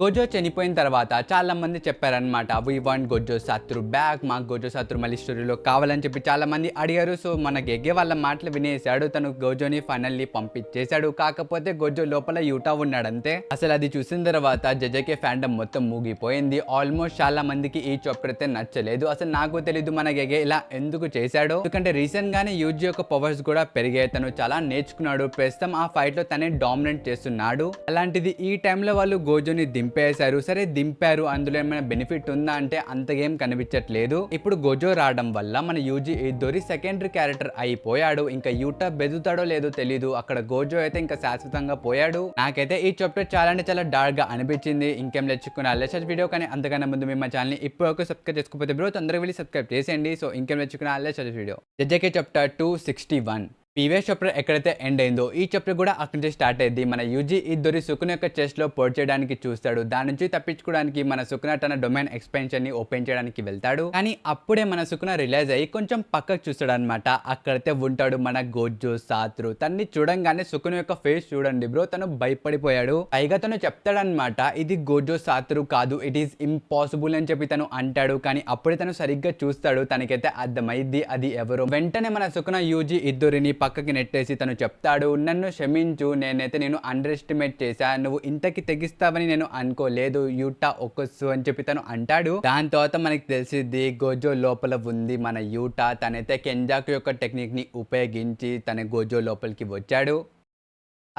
Gozo చనిపోయిన తర్వాత చాలా మంది చెప్పారనమాట, వి వాంట్ గోజో సాత్రు బ్యాక్, మాకు గోజో సాత్రు మళ్ళీ స్టోరీలో కావాలని చెప్పి చాలా మంది అడిగారు. సో మన గెగే వాళ్ళ మాటలు వినేసాడు, తను గోజోని ఫైనల్లీ పంపించేశాడు. కాకపోతే గోజో లోపల యూటా ఉన్నాడంతే. అసలు అది చూసిన తర్వాత జజకే ఫ్యాండమ్ మొత్తం మూగిపోయింది. ఆల్మోస్ట్ చాలా మందికి ఈ చాప్టర్ అయితే నచ్చలేదు. అసలు నాకు తెలీదు మన గెగే ఇలా ఎందుకు చేశాడో, ఎందుకంటే రీసెంట్ గానే యూజీ యొక్క పవర్స్ కూడా పెరిగాయి, తను చాలా నేర్చుకున్నాడు. ప్రస్తుతం ఆ ఫైట్ లో తనే డామినేట్ చేస్తున్నాడు. అలాంటిది ఈ టైంలో వాళ్ళు గోజోని దింపేశారు. సరే దింపారు, అందులో ఏమైనా బెనిఫిట్ ఉందా అంటే అంతగేం కనిపించట్లేదు. ఇప్పుడు గోజో రావడం వల్ల మన యూజీ ఇద్దరి సెకండరీ క్యారెక్టర్ అయిపోయాడు. ఇంకా యూటా బెదుతాడో లేదో తెలీదు. అక్కడ గోజో అయితే ఇంకా శాశ్వతంగా పోయాడు. నాకైతే ఈ చాప్టర్ చాలా అంటే చాలా డార్క్ గా అనిపించింది. ఇంకేం తెచ్చుకున్న లెసెస్ వీడియో, కానీ అంతకన్నా ముందు మీ మా ఛానల్ ని ఇప్పుడు ఒక సబ్స్క్రైబ్ చేసుకోకపోతే బ్రో తొందరగా వెళ్ళి సబ్స్క్రైబ్ చేసేయండి. సో ఇంకేం తెచ్చుకున్న లెసెస్ వీడియో జెజేకే చాప్టర్ 261. ప్రీవియస్ చాప్టర్ ఎక్కడైతే ఎండ్ అయిందో ఈ చాప్టర్ కూడా అక్కడి నుంచి స్టార్ట్ అయింది. మన యూజీ ఇద్దరి సుకున యొక్క చెస్ట్ లో పొడి చేయడానికి చూస్తాడు. దాని నుంచి తప్పించుకోవడానికి మన సుకున తన డొమైన్ ఎక్స్పెన్షన్ ని ఓపెన్ చేయడానికి వెళ్తాడు. కానీ అప్పుడే మన సుకున రిలైజ్ అయ్యి కొంచెం పక్కకు చూస్తాడు అనమాట. అక్కడైతే ఉంటాడు మన గోజో సాత్రు. తన్ని చూడంగానే సుకున యొక్క ఫేస్ చూడండి బ్రో, తను భయపడిపోయాడు. పైగా తను చెప్తాడనమాట, ఇది గోజో సాత్రు కాదు, ఇట్ ఈస్ ఇంపాసిబుల్ అని చెప్పి తను అంటాడు. కానీ అప్పుడే తను సరిగ్గా చూస్తాడు, తనకైతే అర్థమైంది అది ఎవరు. వెంటనే మన సుకున యూజీ ఇద్దరిని పక్కకి నెట్టేసి తను చెప్తాడు, నన్ను క్షమించు, నేను అండర్ ఎస్టిమేట్ చేశా, నువ్వు ఇంతకి తెగిస్తావని నేను అనుకోలేదు, యూటా ఒక్కసు అని చెప్పి తను అంటాడు. దాని తర్వాత మనకి తెలిసింది గోజో లోపల ఉంది మన యూటా. తనైతే కెంజాకు యొక్క టెక్నిక్ ని ఉపయోగించి తన గోజో లోపలికి వచ్చాడు.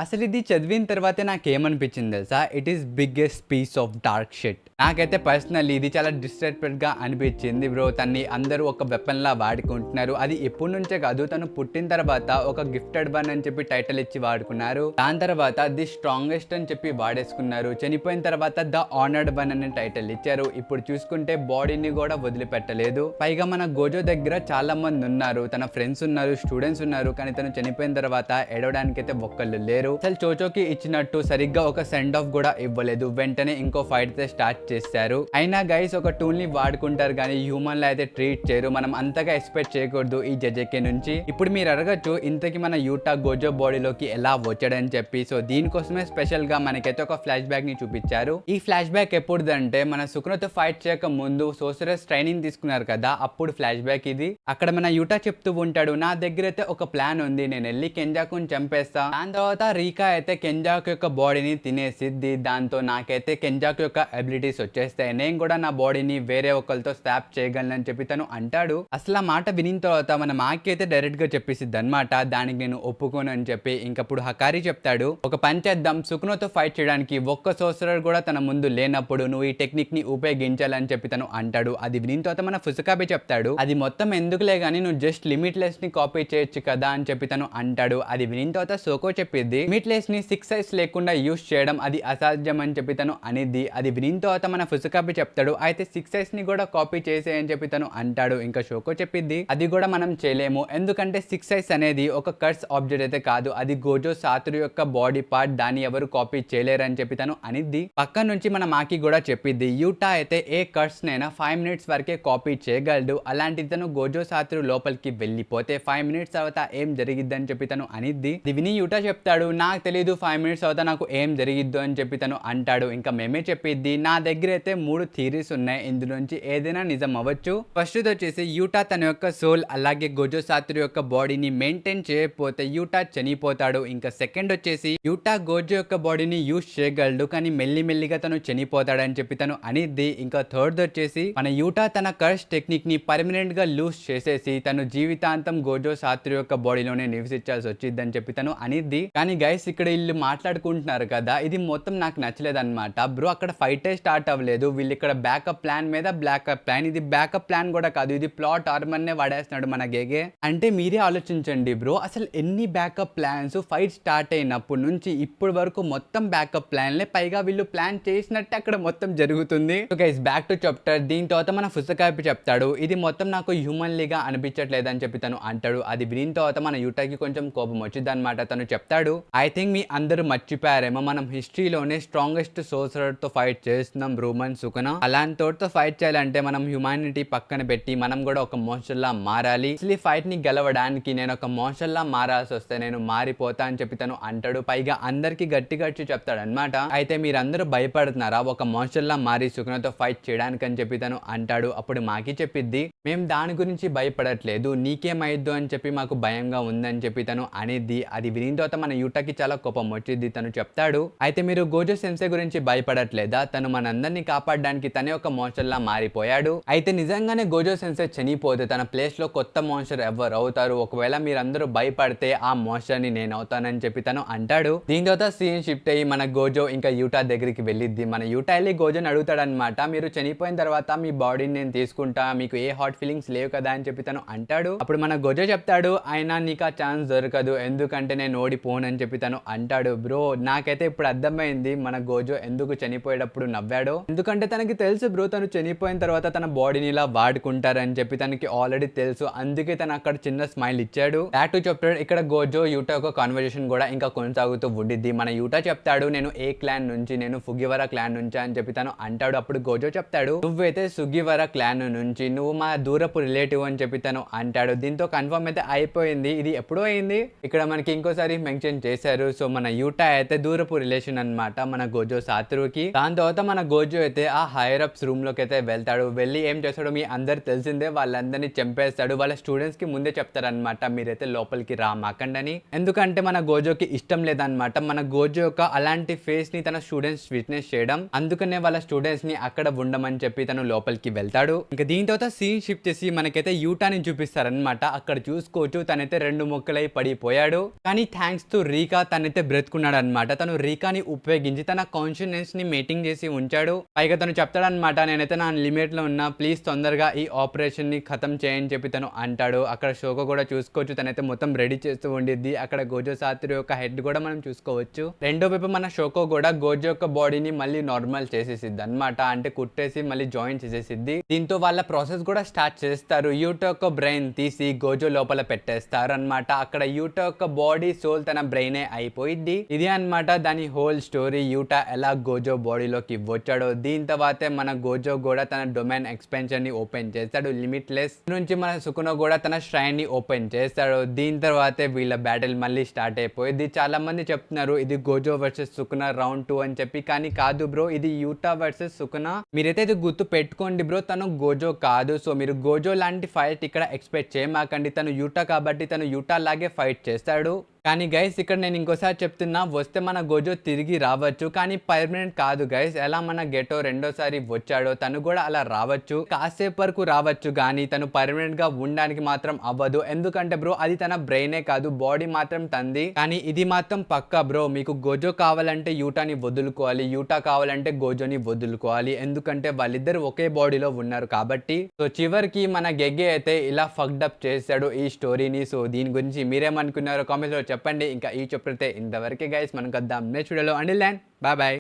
అసలు ఇది చదివిన తర్వాతే నాకేమనిపించింది తెలుసా, it is biggest piece of dark shit. నాకైతే పర్సనల్లీ ఇది చాలా డిస్రెస్పెక్ట్ గా అనిపించింది బ్రో. తన్ని అందరూ ఒక వెపన్ లా వాడుకుంటున్నారు. అది ఎప్పటి నుంచే కాదు, తను పుట్టిన తర్వాత ఒక గిఫ్టెడ్ వన్ అని చెప్పి టైటిల్ ఇచ్చి వాడుకున్నారు. దాని తర్వాత ది స్ట్రాంగెస్ట్ అని చెప్పి వాడేసుకున్నారు. చనిపోయిన తర్వాత ద ఆనర్డ్ వన్ అనే టైటిల్ ఇచ్చారు. ఇప్పుడు చూసుకుంటే బాడీని కూడా వదిలిపెట్టలేదు. పైగా మన గోజో దగ్గర చాలా మంది ఉన్నారు, తన ఫ్రెండ్స్ ఉన్నారు, స్టూడెంట్స్ ఉన్నారు. కానీ తను చనిపోయిన తర్వాత ఏడవడానికి అయితే ఒక్కళ్ళు లేరు. అసలు చోచోకి ఇచ్చినట్టు సరిగ్గా ఒక సెండ్ ఆఫ్ కూడా ఇవ్వలేదు. వెంటనే ఇంకో ఫైట్ అయితే స్టార్ట్ చేశారు. అయినా గైస్ ఒక టూల్ ని వాడుకుంటారు కానీ హ్యూమన్ లా అయితే ట్రీట్ చేయరు. మనం అంతగా ఎక్స్పెక్ట్ చేయకూడదు ఈ జజేకే నుంచి. ఇప్పుడు మీరు అడగచ్చు, ఇంతకి మన యూటా గోజో బాడీలోకి ఎలా వచ్చాడని చెప్పి. సో దీనికోసమే స్పెషల్ గా మనకైతే ఒక ఫ్లాష్ బ్యాక్ ని చూపించారు. ఈ ఫ్లాష్ బ్యాక్ ఎప్పుడుదంటే మన సుకునతో ఫైట్ చేయక ముందు సోసరస్ ట్రైనింగ్ తీసుకున్నారు కదా, అప్పుడు ఫ్లాష్ బ్యాక్ ఇది. అక్కడ మన యూటా చెప్తూ ఉంటాడు, నా దగ్గర అయితే ఒక ప్లాన్ ఉంది, నేను వెళ్ళి కెంజాకుని చంపేస్తా. దాని తర్వాత రీకా అయితే కెంజాకు యొక్క బాడీని తినేసిద్ది. దాంతో నాకైతే కెంజాకు యొక్క అబిలిటీస్ వచ్చేస్తాయి, నేను కూడా నా బాడీని వేరే ఒకరితో స్వాప్ చేయగలను చెప్పి తను అంటాడు. అసలు ఆ మాట వినిన తర్వాత మన మాకి అయితే డైరెక్ట్ గా చెప్పేసిద్ది అనమాట, దానికి నేను ఒప్పుకోను అని చెప్పి. ఇంకప్పుడు హకారి చెప్తాడు, ఒక పని చేద్దాం, సుకునోతో ఫైట్ చేయడానికి ఒక్క సోసరర్ కూడా తన ముందు లేనప్పుడు నువ్వు ఈ టెక్నిక్ ని ఉపయోగించాలని చెప్పి తను అంటాడు. అది వినిన తర్వాత మన ఫుసుకాబే చెప్తాడు, అది మొత్తం ఎందుకులే గానీ నువ్వు జస్ట్ లిమిట్లెస్ ని కాపీ చేయొచ్చు కదా అని చెప్పి తను అంటాడు. అది వినిన తర్వాత సోకో చెప్పిద్ది, లిమిట్లెస్ ని 6 ఐస్ లేకుండా యూస్ చేయడం అది అసాధ్యం అని చెప్పి తను అనిద్ది. అది వినిన తర్వాత మన ఫుసుకాబే చెప్తాడు, అయితే 6 ఐస్ ని కూడా కాపీ చేసేయని చెప్పి తను అంటాడు. ఇంకా షోకో చెప్పిద్ది, అది కూడా మనం చేయలేము, ఎందుకంటే 6 ఐస్ అనేది ఒక కర్స్ ఆబ్జెక్ట్ అయితే కాదు, అది గోజో సాత్రు యొక్క బాడీ పార్ట్, దాన్ని ఎవరు కాపీ చేయలేరని చెప్పి తను అనిద్ది. పక్క నుంచి మన మాకి కూడా చెప్పిద్ది, యూటా అయితే ఏ కర్స్ నైనా 5 మినిట్స్ వరకే కాపీ చేయగలడు, అలాంటి తను గోజో సాత్రు లోపలికి వెళ్ళిపోతే 5 మినిట్స్ తర్వాత ఏం జరిగిద్దని చెప్పి తను అనిద్ది. ఇది విని యూటా చెప్తాడు, నాకు తెలీదు 5 మినిట్స్ తర్వాత నాకు ఏం జరిగిద్దు అని చెప్పి తను అంటాడు. ఇంకా మేమే చెప్పిద్ది, నా దగ్గర అయితే 3 థియరీస్ ఉన్నాయి, ఇందులోంచి ఏదైనా నిజం అవ్వచ్చు. ఫస్ట్ వచ్చేసి యూటా తన యొక్క సోల్ అలాగే గోజో సాత్రు యొక్క బాడీని మెయింటైన్ చేయకపోతే యూటా చనిపోతాడు. ఇంకా సెకండ్ వచ్చేసి యూటా గోజో యొక్క బాడీని యూస్ చేయగలడు కానీ మెల్లిమెల్లిగా తను చనిపోతాడని చెప్పి తను అనిద్ది. ఇంకా థర్డ్ వచ్చేసి మన యూటా తన కర్స్ టెక్నిక్ ని పర్మనెంట్ గా లూజ్ చేసేసి తను జీవితాంతం గోజో సాత్రు యొక్క బాడీలోనే నివసించాల్సి వచ్చిందని చెప్పి తను అనిద్ది. కానీ గైస్ ఇక్కడ వీళ్ళు మాట్లాడుకుంటున్నారు కదా, ఇది మొత్తం నాకు నచ్చలేదు అనమాట బ్రో. అక్కడ ఫైటే స్టార్ట్ అవ్వలేదు, వీళ్ళు ఇక్కడ బ్యాకప్ ప్లాన్ మీద బ్యాకప్ ప్లాన్. ఇది బ్యాకప్ ప్లాన్ కూడా కాదు, ఇది ప్లాట్ ఆర్మర్ నే వాడేస్తున్నాడు మన గేగే. అంటే మీరే ఆలోచించండి బ్రో, అసలు ఎన్ని బ్యాకప్ ప్లాన్స్ ఫైట్ స్టార్ట్ అయినప్పటి నుంచి ఇప్పటి వరకు మొత్తం బ్యాకప్ ప్లాన్లే. పైగా వీళ్ళు ప్లాన్ చేసినట్టే అక్కడ మొత్తం జరుగుతుంది. So guys back to chapter. దీని తర్వాత మన ఫుసకాబే చెప్తాడు, ఇది మొత్తం నాకు హ్యూమన్లీగా అనిపించట్లేదు అని చెప్పి తను అంటాడు. అది వినిన తర్వాత మన యూటాకి కొంచెం కోపం వచ్చింది అనమాట. తను చెప్తాడు, ఐ థింక్ మీ అందరూ మర్చిపోయారేమో, మనం హిస్టరీలోనే స్ట్రాంగెస్ట్ సోర్సరర్ తో ఫైట్ చేస్తున్నాం రోమన్ సుకున. అలాంటి తోటితో ఫైట్ చేయాలంటే మనం హ్యూమానిటీ పక్కన పెట్టి మనం కూడా ఒక మోన్స్టర్ లా మారాలి. అసలు ఈ ఫైట్ ని గెలవడానికి నేను ఒక మోన్స్టర్ లా మారాల్సి వస్తే నేను మారిపోతా అని చెప్పి తను అంటాడు. పైగా అందరికి గట్టి చెప్తాడు అనమాట. అయితే మీరందరూ భయపడుతున్నారా ఒక మోన్స్టర్ లా మారి సుకునతో ఫైట్ చేయడానికి అని చెప్పి తను అంటాడు. అప్పుడు మాకి చెప్పిద్ది, మేము దాని గురించి భయపడట్లేదు, నీకేమైద్దు అని చెప్పి మాకు భయంగా ఉందని చెప్పి తను అనేది. అది విని తర్వాత మన యూటాకి చాలా కోపం వచ్చింది. తను చెప్తాడు, అయితే మీరు గోజో సెన్సే గురించి భయపడట్లేదా? తను మనందరినీ కాపాడడానికి తనే ఒక మోన్స్టర్ లా మారిపోయాడు. అయితే నిజంగానే గోజో సెన్సే చనిపోతే తన ప్లేస్ లో కొత్త మోన్స్టర్ ఎవరు అవుతారు? ఒకవేళ మీరందరూ భయపడితే ఆ మోన్స్టర్ ని నేను అవుతానని చెప్పి తను అంటాడు. దీని తర్వాత సీన్ షిఫ్ట్ అయ్యి మన గోజో ఇంకా యూటా దగ్గరికి వెళ్ళిద్ది. మన యూటా వెళ్ళి గోజోని అడుగుతాడనమాట, మీరు చనిపోయిన తర్వాత మీ బాడీని నేను తీసుకుంటా, మీకు ఏ హాట్ ఫీలింగ్స్ లేవు కదా అని చెప్పి తను అంటాడు. అప్పుడు మన గోజో చెప్తాడు, అయినా నీకు ఆ ఛాన్స్ దొరకదు, ఎందుకంటే నేను ఓడిపోనని చెప్పి తను అంటాడు. బ్రో నాకైతే ఇప్పుడు అర్థమైంది మన గోజో ఎందుకు చనిపోయేటప్పుడు నవ్వాడో. ఎందుకంటే తనకి తెలుసు బ్రో, తను చనిపోయిన తర్వాత తన బాడీని ఇలా వాడుకుంటారని చెప్పి తనకి ఆల్రెడీ తెలుసు. అందుకే తను అక్కడ చిన్న స్మైల్ ఇచ్చాడు. టాటూ చెప్తాడు. ఇక్కడ గోజో యూటా ఒక కాన్వర్సేషన్ కూడా ఇంకా కొనసాగుతూ ఉండిద్ది. మన యూటా చెప్తాడు, నేను ఏ క్లాన్ నుంచి, నేను ఫుగివరా క్లాన్ నుంచి అని చెప్పి తను అంటాడు. అప్పుడు గోజో చెప్తాడు, నువ్వైతే సుగివరా క్లాన్ నుంచి, నువ్వు మా దూరపు రిలేటివ్ అని చెప్పి తను అంటాడు. దీంతో కన్ఫర్మ్ అయితే అయిపోయింది. ఇది ఎప్పుడో అయింది, ఇక్కడ మనకి ఇంకోసారి మెన్షన్ చేశారు. సో మన యూటా అయితే దూరపు రిలేషన్ అన్నమాట మన గోజో సాత్రుకి. దాని తర్వాత మన గోజో అయితే ఆ హైయర్ అప్స్ రూమ్ లోకి అయితే వెళ్తాడు. వెళ్ళి ఏం చేస్తాడు మీ అందరు తెలిసిందే, వాళ్ళందరినీ చంపేస్తాడు. వాళ్ళ స్టూడెంట్స్ కి ముందే చెప్తారనమాట, మీరైతే లోపలికి రామాకండని. ఎందుకంటే మన గోజోకి ఇష్టం లేదనమాట మన గోజో యొక్క అలాంటి ఫేస్ ని తన స్టూడెంట్స్ విట్నెస్ చేయడం. అందుకనే వాళ్ళ స్టూడెంట్స్ ని అక్కడ ఉండమని చెప్పి తను లోపలికి వెళ్తాడు. ఇంకా దీని తర్వాత సీన్ షిఫ్ట్ చేసి మనకైతే యూటాని చూపిస్తారనమాట. అక్కడ చూసుకోవచ్చు తనైతే 2 ముక్కలై పడిపోయాడు. కానీ థ్యాంక్స్ టు రీకా తనైతే బ్రతుకున్నాడు అనమాట. తను రీకాని ఉపయోగించి తన కాన్షియస్నెస్ ని మెయింటైన్ చేసి ఉంచాడు. పైగా తను చెప్తాడనమాట, నేనైతే నా లిమిట్ లో ఉన్నా, ప్లీజ్ తొందరగా ఈ ఆపరేషన్ ని ఖతం చేయని చెప్పి తను అంటాడు. అక్కడ షోకో కూడా చూసుకోవచ్చు, తనైతే మొత్తం రెడీ చేస్తూ ఉండిద్ది. అక్కడ గోజో సాత్రు యొక్క హెడ్ కూడా మనం చూసుకోవచ్చు. రెండో వైపు మన షోకో కూడా గోజో యొక్క బాడీని మళ్ళీ నార్మల్ చేసేసిద్ది అనమాట. అంటే కుట్టేసి మళ్ళీ జాయిన్ చేసేసిద్ది. దీంతో వాళ్ళ ప్రాసెస్ కూడా స్టార్ట్ చేస్తారు. యూటా యొక్క బ్రెయిన్ తీసి గోజో లోపల పెట్టేస్తారు అనమాట. అక్కడ యూటా యొక్క బాడీ సోల్ తన బ్రెయినే అయిపోయింది. ఇది అన్నమాట దాని హోల్ స్టోరీ. యూటా ఎలా గోజో బాడీలోకి వచ్చాడో. దీని తర్వాతే మన గోజో కూడా తన డొమైన్ ఎక్స్పెన్షన్ ని ఓపెన్ చేస్తాడు, లిమిట్లెస్ నుంచి మన సుకునో కూడా తన ష్రైన్ ని ఓపెన్ చేస్తాడు. దీని తర్వాతే వీళ్ళ బ్యాటిల్ మళ్ళీ స్టార్ట్ అయిపోయింది. చాలా మంది చెప్తున్నారు ఇది గోజో వర్సెస్ సుకున రౌండ్ 2 అని చెప్పి, కానీ కాదు బ్రో, ఇది యూటా వర్సెస్ సుకున. మీరైతే ఇది గుర్తు పెట్టుకోండి బ్రో, తను గోజో కాదు. సో మీరు గోజో లాంటి ఫైట్ ఇక్కడ ఎక్స్పెక్ట్ చేయమాకండి. తను యూటా కాబట్టి తను యూటా లాగే ఫైట్ చేస్తాడు. కానీ గైస్ ఇక్కడ నేను ఇంకోసారి చెప్తున్నా, వస్తే మన గోజో తిరిగి రావచ్చు, కానీ పర్మనెంట్ కాదు గైస్. ఎలా మన గెటో రెండోసారి వచ్చాడో తను కూడా అలా రావచ్చు, కాసేపు వరకు రావచ్చు, కానీ తను పర్మనెంట్ గా ఉండడానికి మాత్రం అవ్వదు. ఎందుకంటే బ్రో అది తన బ్రెయినే కాదు, బాడీ మాత్రం తంది. కానీ ఇది మాత్రం పక్కా బ్రో, మీకు గోజో కావాలంటే యూటాని వదులుకోవాలి, యూటా కావాలంటే గోజోని వదులుకోవాలి. ఎందుకంటే వాళ్ళిద్దరు ఒకే బాడీలో ఉన్నారు కాబట్టి. సో చివరికి మన గెగ్గే అయితే ఇలా ఫక్డ్ అప్ చేశాడు ఈ స్టోరీని. సో దీని గురించి మీరేమనుకున్నారో కామెంట్స్ లో చెప్పండి. ఇంకా ఈ చెప్పితే ఇంతవరకే గైస్, మనకు వద్దాం నెక్స్ట్ వీడియోలో. అండిల్ దెన్ బై బై.